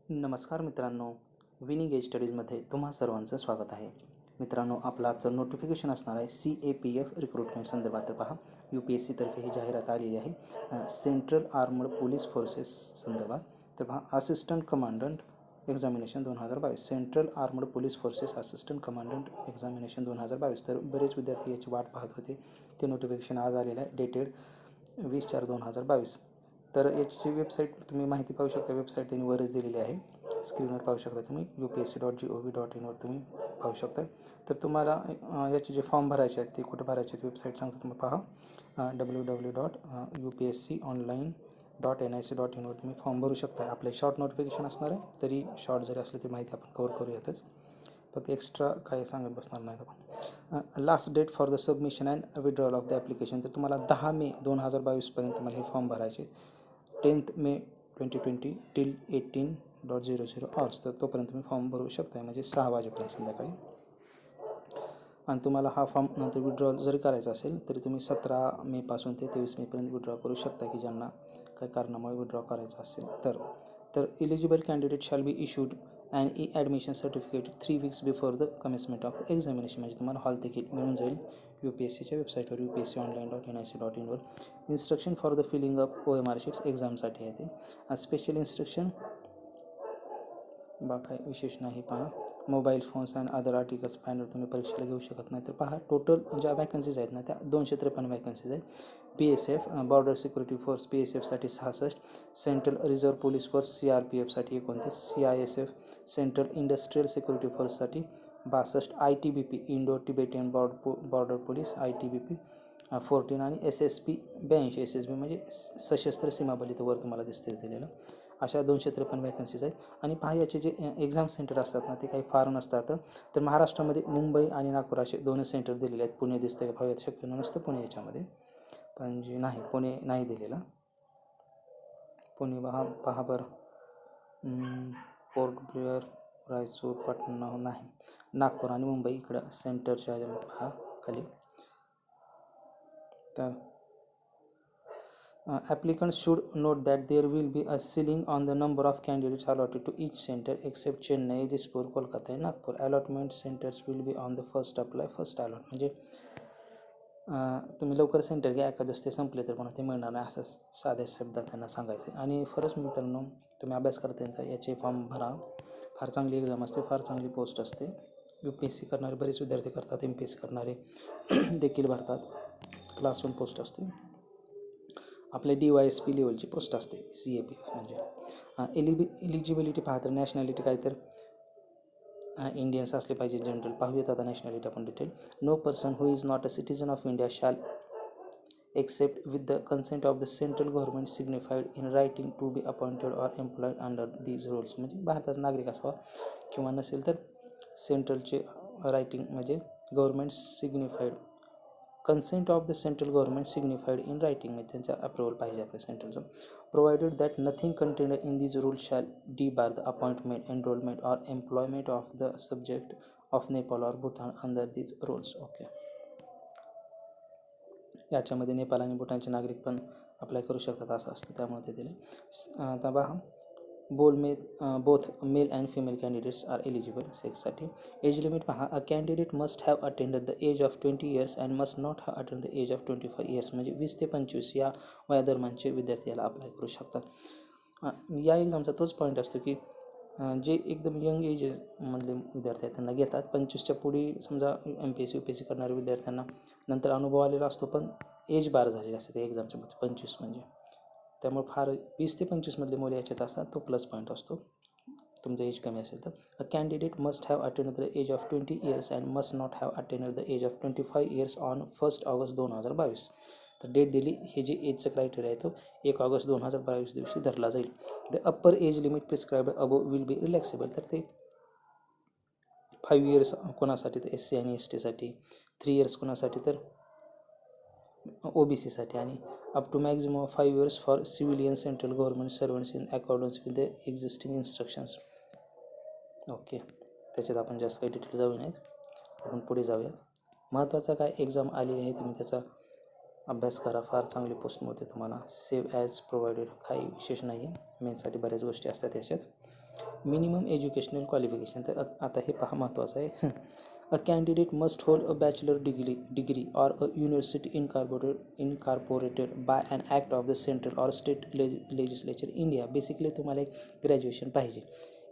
नमस्कार मित्रांनो, winning age स्टडीजमध्ये तुम्हा सर्वांचं स्वागत आहे. मित्रांनो, आपलं आजचं नोटिफिकेशन असणार आहे CAPF रिक्रुटमेंट संदर्भात. तर पहा, UPSC तर्फे ही जाहिरात आलेली आहे सेंट्रल आर्मड पोलीस फोर्सेस संदर्भात. तर पहा, assistant commandant examination 2022, central armed police forces assistant commandant examination 2022. तर बरेच विद्यार्थी याची वाट पाहत होते. ते नोटिफिकेशन आज आलेलं आहे, डेटेड 20/4/2022. तर याची वेबसाईट तुम्ही माहिती पाहू शकता. वेबसाईट त्यांनी वरच दिलेली आहे, स्क्रीनवर पाहू शकता तुम्ही. upsc.gov.in वर तुम्ही पाहू शकता. तर तुम्हाला याचे जे फॉर्म भरायचे आहेत ते कुठे भरायचे आहेत वेबसाईट सांगतो तुम्ही पहा. www.upsconline.nic.in वर तुम्ही फॉर्म भरू शकता. आपले शॉर्ट नोटिफिकेशन असणार आहे, तरी शॉर्ट जरी असले तरी माहिती आपण कवर करूयातच, फक्त एक्स्ट्रा काय सांगत बसणार नाही आपण. Last date for the submission and withdrawal of the application. तर तुम्हाला 10 मे 2022 तुम्हाला हे फॉर्म भरायचे. 10 मे 2020 टिल 18:00 hours. तर तोपर्यंत तुम्ही फॉर्म भरू शकता, म्हणजे 6 वाजेपर्यंत संध्याकाळी. आणि तुम्हाला हा फॉर्म नंतर विड्रॉल जरी करायचा असेल तरी तुम्ही 17 मेपासून ते 23 मेपर्यंत विड्रॉ करू शकता, की ज्यांना काही कारणामुळे विड्रॉ करायचा असेल तर. Eligible candidate shall be issued and admission certificate 3 weeks before the commencement of examination. म्हणजे तुम्हाला हॉल तिकीट मिळून जाईल UPSCच्या वेबसाईटवर, upsconline.nic.in वर. Instruction for the filling up OMR sheets एक्झामसाठी आहे ते. स्पेशल इन्स्ट्रक्शन काही विशेष नाही. पहा, mobile phones and other articles पाहण्यावर तुम्ही परीक्षेला घेऊ शकत नाही. तर पहा, टोटल ज्या वॅकन्सीज आहेत ना त्या 253 वॅकन्सीज आहेत. BSF बॉर्डर सिक्युरिटी फोर्स BSFसाठी 66, सेंट्रल रिझर्व्ह पोलीस फोर्स CRPFसाठी 29, CISF सेंट्रल इंडस्ट्रियल सिक्युरिटी फोर्ससाठी 62, ITBP Indo Tibetan border police ITBP 14 आणि SSB 82. SSB म्हणजे सशस्त्र सीमा बल, वर तुम्हाला दिसते दिलेलं. अशा 253 वॅकन्सीज आहेत. आणि पहा, याचे जे एक्झाम सेंटर असतात ना ते काही फार नसतात. तर महाराष्ट्रामध्ये मुंबई आणि नागपूर असे 2 सेंटर दिलेले आहेत. पुणे दिसतं का भाव्यात, शक्यतो नसतं पुणे याच्यामध्ये, पण जे नाही, पुणे नाही दिलेलं. पुणे पहा बरं, पोर्ट ब्लेअर, रायचूर, पाटणा नाही. नागपूर आणि मुंबई इकडं सेंटरच्या पहा खाली. तर applicants should note that there will be a ceiling on the number of candidates allotted to each center except Chennai, Dispur, Kolkata and Nagpur. Allotment centers will be on the first apply, first allot. म्हणजे तुम्ही लवकर centre घ्या, एखादं ते संपले तर पण ते मिळणार नाही, असं साध्या शब्दात त्यांना सांगायचं. आणि खरंच मित्रांनो, तुम्ही अभ्यास करता याचे फॉर्म भरा. फार चांगली एक्झाम असते, फार चांगली पोस्ट असते. UPSC करणारे बरेच विद्यार्थी करतात, MPSC करणारे देखील भरतात. क्लास 1 पोस्ट असते. आपल्या DYSP लेवलची पोस्ट असते CAPF. म्हणजे एलिजिबिलिटी पाहता नॅशनॅलिटी काय तर इंडियन्स असले पाहिजे जनरल. पाहूयात आता नॅशनॅलिटी आपण detail. No person who is not a citizen of India shall except with the consent of the central government signified in writing to be appointed or employed under these rules. म्हणजे भारताचा नागरिक असावा, किंवा नसेल तर सेंट्रलचे writing म्हणजे government signified, consent of the central government signified in writing, म्हणजे त्यांचा अप्रुव्हल पाहिजे आपल्या सेंट्रलचं. Provided that nothing contained in these rule shall debar the appointment, enrolment or employment of the subject of Nepal or Bhutan under these rules. Okay, याच्यामध्ये नेपाळ आणि भूतानचे नागरिक पण अप्लाय करू शकतात असं असतं, त्यामुळे ते दिले. आता पहा, both male and female candidates are eligible सेक्ससाठी. एज लिमिट पहा, a candidate must have attended the age of 20 years and must not have attend the age of 25 years. म्हणजे 20 ते 25 या वयादरम्यानचे विद्यार्थी याला अप्लाय करू शकतात. या एक्झामचा तोच पॉईंट असतो की जे एकदम यंग एजमधले विद्यार्थी आहेत त्यांना घेतात. 25च्या पुढे समजा MPSC UPSC करणाऱ्या विद्यार्थ्यांना नंतर अनुभव आलेला असतो, पण एज बार झालेला असते त्या एक्झामच्या मध्ये 25 म्हणजे. त्यामुळे फार 20 ते 25मधले मुले याच्यात असतात, तो प्लस पॉईंट असतो तुमचं एज कमी असेल तर. A candidate must have attended the age of 20 years and must not have attended the age of 25 years on 1 August 2022. तर डेट दिली, हे जे एजचं क्रायटेरिया आहे तो 1 August 2022 दिवशी धरला जाईल. The upper age limit prescribe above will be relaxable. तर ते 5 years कोणासाठी तर SC आणि STसाठी, 3 years कोणासाठी तर OBCसाठी, आणि up to maximum 5 years for civilian central government servants in accordance with the existing instructions. Okay, त्याच्यात आपण जास्त काही डिटेल जाऊ नयेत, आपण पुढे जाऊयात. महत्त्वाचा काय एक्झाम आलेली आहे, तुम्ही त्याचा अभ्यास करा, फार चांगली पोस्ट मिळते तुम्हाला. सेव्ह ॲज प्रोव्हाइडेड काही विशेष नाही आहे, मेनसाठी बऱ्याच गोष्टी असतात त्याच्यात. मिनिमम एज्युकेशनल क्वालिफिकेशन, तर आता हे पहा महत्त्वाचं आहे. A candidate must hold a bachelor degree or a university incorporated by an act of the central or state legislature India. Basically तुम्हाला एक ग्रॅज्युएशन पाहिजे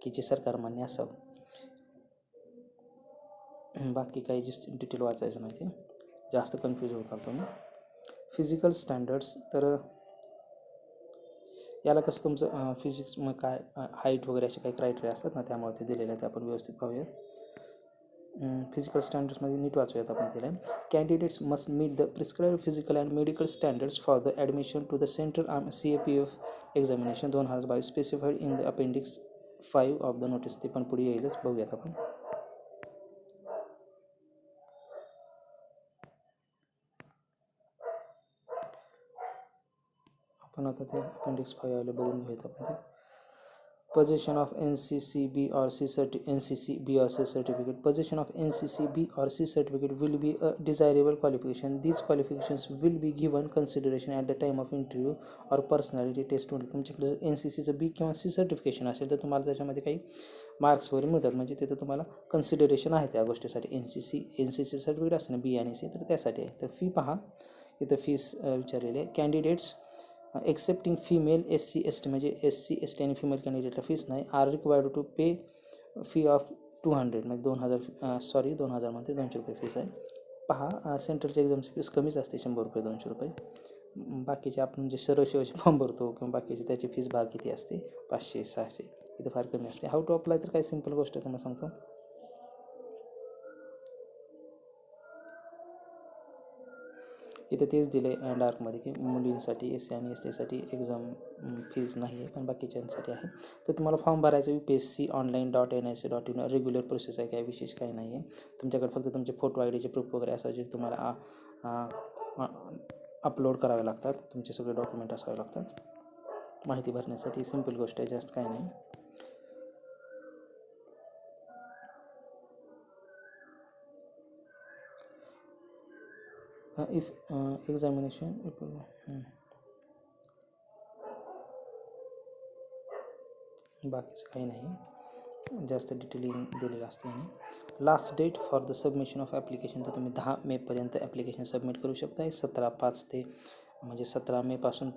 की जे सरकार मान्य असावं. बाकी काही डिटेल वाचायचं नाही, ते जास्त कन्फ्यूज होता तुम्ही. फिजिकल स्टँडर्ड्स, तर याला कसं तुमचं फिजिक्स मग काय हाईट वगैरे असे काही क्रायटेरिया असतात ना, त्यामुळे ते दिलेलं आहे, ते आपण व्यवस्थित पाहूयात. फिजिकल स्टँडर्ड्समध्ये नीट वाचूयात आपण त्याला. Candidates must meet the prescribe physical and medical standards for the admission to the central CAPF examination 2022 specified in the appendix 5 of the notice. ते पण पुढे येईलच, बघूयात आपण. आपण आता ते अपेंडिक्स 5 आले बघून घेऊयात आपण ते. Possession of NCC B or C certificate. Possession of NCC B or C certificate will be a desirable qualification. These qualifications will be given consideration at the time of interview or personality test. तुमच्याकडे NCCचं B किंवा C certification असेल तर तुम्हाला त्याच्यामध्ये काही marks वगैरे मिळतात, म्हणजे तिथं तुम्हाला कन्सिडरेशन आहे त्या गोष्टीसाठी. NCC सर्टिफिकेट असतं ना B आणि C, तर त्यासाठी आहे. तर फी पहा, इथं फीस विचारलेली आहे. Candidates excepting female SC ST, म्हणजे SC ST आणि फिमेल कॅन्डिडेटला फीस नाही, are required to pay fee of 200, म्हणजे 2000 मध्ये 200 रुपये फीस आहे. पहा, सेंट्रलच्या एक्झामची फीस कमीच असते, 100 रुपये 200 रुपये. बाकीचे आपण जे सेवेचे फॉर्म भरतो किंवा बाकीचे त्याची फीस भाग किती असते, 500 600, इथं फार कमी असते. हाऊ टू अप्लाय, तर काही सिंपल गोष्ट तुम्हाला सांगतो. इथं तेच दिलं आहे डार्कमध्ये की मुलींसाठी SC आणि ST एक्झाम फीज नाही आहे, पण बाकीच्यांसाठी आहे. तर तुम्हाला फॉर्म भरायचं UPSC online.nic.in रेग्युलर प्रोसेस आहे, काही विशेष काही नाही आहे. तुमच्याकडे फक्त तुमचे फोटो ID चे प्रूफ वगैरे असायचे तुम्हाला अपलोड करावे लागतात, तुमचे सगळे डॉक्युमेंट असावे लागतात. माहिती भरण्यासाठी सिंपल गोष्ट आहे, जास्त काही नाही. इफ एक्झामिनेशन बाकीचं काही नाही, जास्त डिटेलिंग दिलेलं असते. आणि last date for the submission of application, तर तुम्ही 10 मेपर्यंत ॲप्लिकेशन सबमिट करू शकता. 17/5 ते, म्हणजे 17 मेपासून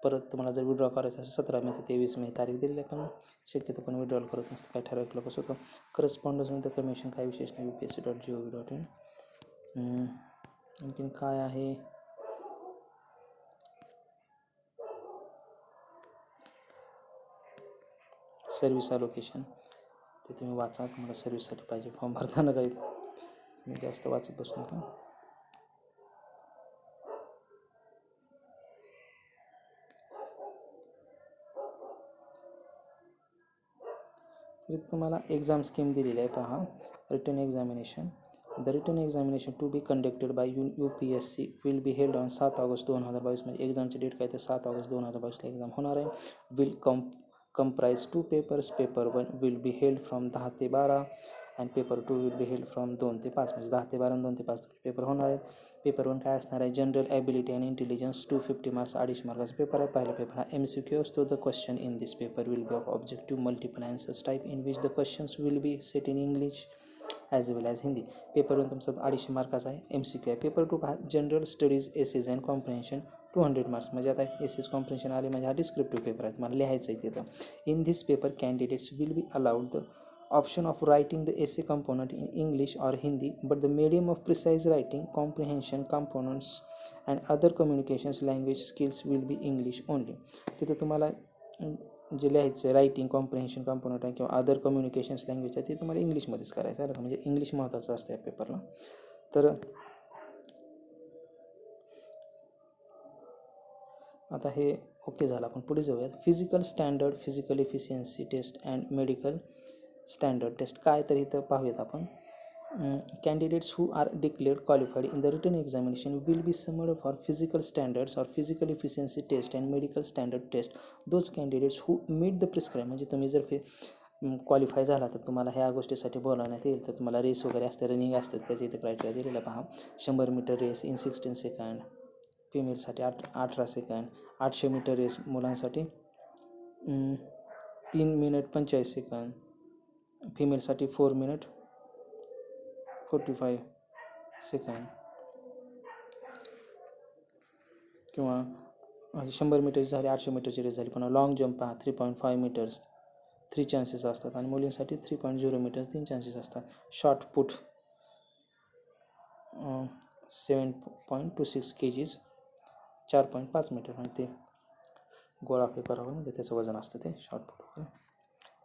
परत तुम्हाला जर विड्रॉ करायचं असेल 17 मे ते 23 मे तारीख दिलेली आहे, पण शक्यतो पण विड्रॉल करत नसतं, काय ठराविक लोकच होतं. करस्पॉन्डन्स विथ द कमिशन, काही विशेष नाही, UPSC.gov.in. आणखीन काय आहे, सर्व्हिस अलोकेशन, ते तुम्ही वाचा, तुम्हाला सर्व्हिससाठी पाहिजे. फॉर्म भरताना काही तुम्ही जास्त वाचत बसू नका. तरी तुम्हाला एक्झाम स्कीम दिलेली आहे, पहा. Written examination, the written examination to be conducted by UPSC will be held on 7 August 2022, म्हणजे एक्झामची डेट काय तर 7 ऑगस्ट 2022ला एक्झाम होणार आहे. Will comprise 2 papers. Paper 1 will be held from 10 ते 12 and paper 2 will be held from 2 ते 5, म्हणजे 10 ते 12 आणि 2 ते 5 पेपर होणार आहेत. पेपर 1 काय असणार आहे, general ability and intelligence 250 marks, 250 मार्काचा पेपर आहे. पहिला पेपर हा MCQ असतो. The question in this paper will be of objective multiple answers type in which the questions will be set in English as well as Hindi. Paper 1 तुमचा 250 मार्काचा आहे, MCQ आहे. Paper 2 पहा, general studies essays and comprehension 200 marks, म्हणजे आता ages comprehension आले, म्हणजे हा descriptive paper आहे, तुम्हाला लिहायचं आहे तिथं. In this paper candidates will be allowed the option of writing the essay component in English or Hindi, but the medium of precise writing, comprehension components and other communications language skills will be English only. तिथं तुम्हाला जे लिहायचं आहे writing comprehension component आहे किंवा other communications language आहे, ते तुम्हाला इंग्लिशमध्येच करायचं आहे, म्हणजे इंग्लिश महत्त्वाचं असतं या पेपरला. तर आता हे ओके झालं, आपण पुढे जाऊयात. Physical standard, physical efficiency test and medical standard test काय, तर इथं पाहूयात आपण. Candidates who are declared qualified in the written examination will be summoned for physical standards or physical efficiency test and medical standard test. Those candidates who meet the prescribe, म्हणजे तुम्ही जर qualify झाला तर तुम्हाला ह्या गोष्टीसाठी बोलावण्यात येईल. तर तुम्हाला रेस वगैरे असते, रनिंग असतात, त्याचे इथे क्रायटेरिया दिलेला पहा. 100 मीटर रेस इन 16 सेकंड, फिमेलसाठी 18 सेकंड. 800 मीटर रेस मुलांसाठी 3 मिनिट 45 सेकंद. फिमेलसाठी 4 मिनिट 45 सेकंड. किंवा 100 मीटरची झाली, 800 मीटरची रेस झाली. पुन्हा लॉंग जंप पहा 3.5 मीटर्स 3 चान्सेस असतात आणि मुलींसाठी 3.0 मीटर्स 3 चान्सेस असतात. शॉर्ट पुट 7.26 kgs 4.5 मीटर आणि ते गोळा फेकारावर म्हणजे त्याचं वजन असतं ते शॉर्ट पुट वगैरे.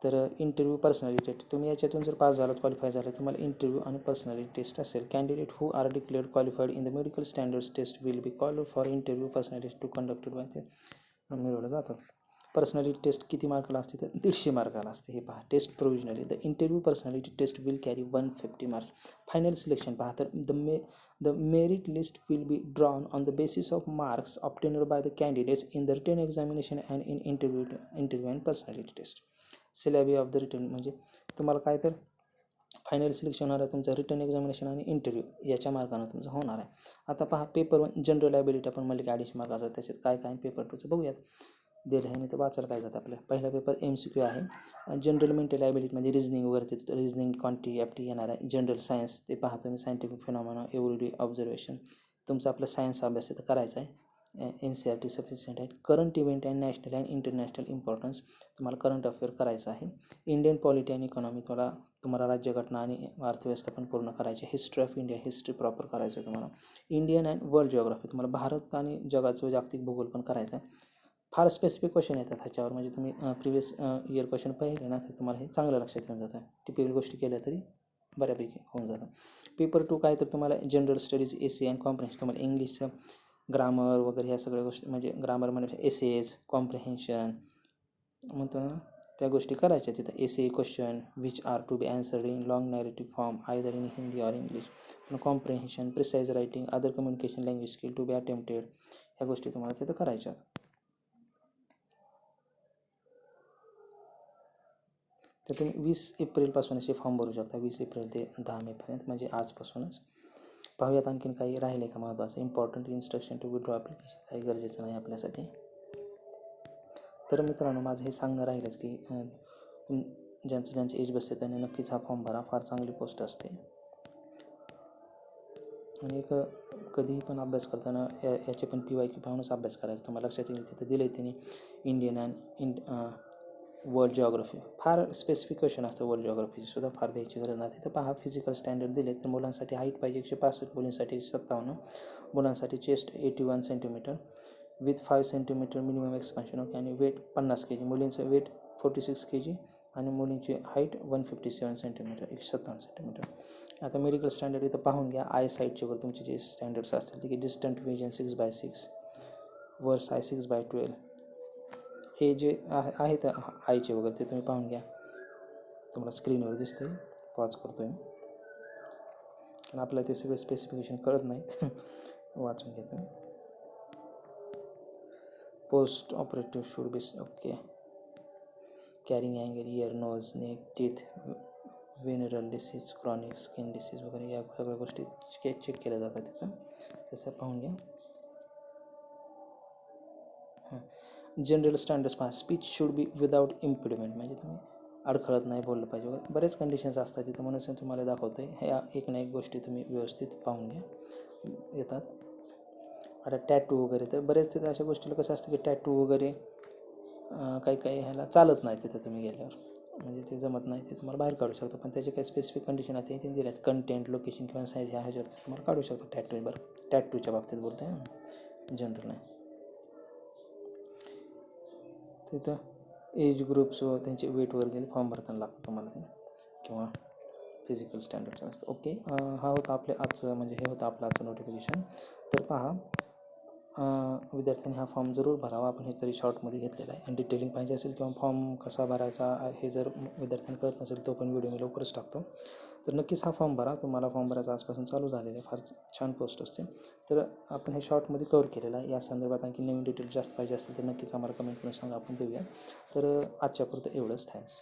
तर इंटरव्ह्यू पर्सनॅलिटी तुम्ही याच्यातून जर पास झालात, क्वालिफाय झाला, तुम्हाला इंटरव्ह्यू आणि पर्सनॅलिटी टेस्ट असेल. Candidate who are declared qualified in the medical standards test will be called for interview personality to conducted by ते मिळवलं जातं. पर्सनॅलिटी टेस्ट किती मार्काला असते तर 150 मार्काला असते. हे पहा test provisionally. The interview personality test will carry 150 marks. Final selection पहा तर the merit list will be drawn on the basis of marks obtained by the candidates in the written examination and in interview and personality test. Syllabi of the written म्हणजे तुम्हाला काय तर final selection होणार आहे तुमचं written examination आणि interview याच्या मार्कानं तुमचं होणार आहे. आता पहा पेपर 1 जनरल ॲबिलिटी आपण म्हणले की 250 मार्काचा. त्याच्यात काय काय पेपर 2चं बघूयात. दिलं आहे नाही तर वाचायला काय जातं आपल्याला. पहिला पेपर MCQ आहे. जनरल मेंटल ॲबिलिटी म्हणजे रिजनिंग वगैरे ते रिजनिंग क्वांटिटी ॲप्टी येणार आहे. जनरल सायन्स ते पहा तुम्ही सायंटिफिक फिनॉमिना एव्हरीडे ऑब्झर्वेशन तुमचं आपलं सायन्स अभ्यास तर करायचा आहे. NCERT सफिशियंट आहे. Current event and national and international importance तुम्हाला करंट अफेअर करायचं आहे. इंडियन पॉलिटी आणि इकॉनॉमी तुम्हाला राज्यघटना आणि अर्थव्यवस्था पण पूर्ण करायची. History of India history proper करायचं आहे तुम्हाला. इंडियन अँड वर्ल्ड जिओग्राफी तुम्हाला भारत आणि जगाचं जागतिक भूगोल पण करायचं आहे. फार स्पेसिफिक क्वेश्चन येतात ह्याच्यावर म्हणजे तुम्ही प्रिव्हियस इयर क्वेश्चन पाहिले ना तर तुम्हाला हे चांगलं लक्षात येऊन जातं. टिपिकल गोष्टी केल्या तरी बऱ्यापैकी होऊन जातं. पेपर 2 काय तर तुम्हाला general studies essay and comprehension तुम्हाला इंग्लिशचं ग्रामर वगैरे ह्या सगळ्या गोष्टी म्हणजे ग्रामर म्हणजे एसेज कॉम्प्रिहेन्शन म्हणतो ना त्या गोष्टी करायच्या तिथं. Essay question which are to be answered in long narrative form either in Hindi or English. Comprehension precise writing other communication language skill to be attempted ह्या गोष्टी तुम्हाला तिथं करायच्या. तर तुम्ही 20 एप्रिलपासून असे फॉर्म भरू शकता. 20 एप्रिल ते 10 मेपर्यंत म्हणजे आजपासूनच. पाहूयात आणखीन काही राहिले का महत्त्वाचं. Important instruction to withdraw application काही गरजेचं नाही आपल्यासाठी. तर मित्रांनो माझं हे सांगणं राहिलंच की ज्यांचं एज बसते त्यांनी नक्कीच हा फॉर्म भरा. फार चांगली पोस्ट असते आणि कधीही पण अभ्यास करताना याचे पण PYQ पाहूनच अभ्यास करायचा. तुम्हाला लक्षात येईल तिथं दिलं आहे त्यांनी इंडियन अँड वर्ल्ड जिओग्राफी फार स्पेसिफिक क्वेश्चन असतं. वर्ल्ड जिओग्राफीची सुद्धा फार घ्यायची गरज नाही. तिथं पहा फिजिकल स्टँडर्ड दिले तर मुलांसाठी हाईट पाहिजे 165, मुलींसाठी 57, मुलांसाठी chest 81 centimetre with 5 centimetre minimum expansion okay आणि वेट 50 kg. मुलींचं वेट 46 kg आणि मुलींची हाईट 157 सेंटीमीटर 157 सेंटीमीटर. आता मेडिकल स्टँडर्ड इथं पाहून घ्या. आय साईटचे वगैरे तुमचे जे स्टँडर्ड्स असतील ते की डिस्टंट विजन 6/6 वर्स आय 6/12 हे जे आहेत आयचे वगैरे ते तुम्ही पाहून घ्या. तुम्हाला स्क्रीनवर दिसतंय. पॉज करतो आहे मी कारण आपल्याला ते सगळे स्पेसिफिकेशन कळत नाहीत. वाचून घ्या तुम्ही. Post operative should be okay. Carrying angle ear nose neck teeth venereal disease chronic skin disease वगैरे या सगळ्या गोष्टी चेक केल्या जातात तिथं. तसं पाहून घ्या. जनरल स्टँडर्ड्स पहा. स्पीच शूड बी विदाउट इम्पिडिमेंट म्हणजे तुम्ही अडखळत नाही बोललं पाहिजे वगैरे बरेच कंडिशन्स असतात तिथं म्हणून तुम्हाला दाखवतं आहे. ह्या एक ना एक गोष्टी तुम्ही व्यवस्थित पाहून घ्या येतात. आता टॅटू वगैरे तर बरेच तिथं अशा गोष्टीला कसं असतं की टॅटू वगैरे काही ह्याला चालत नाही तिथं तुम्ही गेल्यावर म्हणजे ते जमत नाही. ते तुम्हाला बाहेर काढू शकता पण त्याचे काही स्पेसिफिक कंडिशन आहे ते दिले आहेत. कंटेंट लोकेशन किंवा साईज ह्या ह्याच्यावरती तुम्हाला काढू शकता टॅटू. बरं टॅटूच्या बाबतीत बोलतो आहे जनरल नाही. तिथं एज ग्रुप्स व त्यांचे वेट वगैरे दिले फॉर्म भरताना लागतं तुम्हाला ते किंवा फिजिकल स्टँडर्डचं असतं. ओके हा होता आपले आजचं म्हणजे हे होतं आपलं आजचं नोटिफिकेशन. तर पहा विद्यार्थ्यांनी हा फॉर्म जरूर भरावा. आपण हे तरी शॉर्टमध्ये घेतलेला आहे आणि डिटेलिंग पाहिजे असेल किंवा फॉर्म कसा भरायचा हे जर विद्यार्थ्यांना कळत नसेल तो पण व्हिडिओ मी लवकरच टाकतो. तर नक्कीच हा फॉर्म भरा. तुम्हाला फॉर्म भरायचा आजपासून चालू झालेलं आहे. फार छान पोस्ट असते. तर आपण हे शॉर्टमध्ये कवर केलेलं आहे. या संदर्भात आणखी नवीन डिटेल जास्त पाहिजे असेल तर नक्कीच आम्हाला कमेंट करून सांगा आपण देऊया. तर आजच्यापुरतं एवढंच. थँक्स.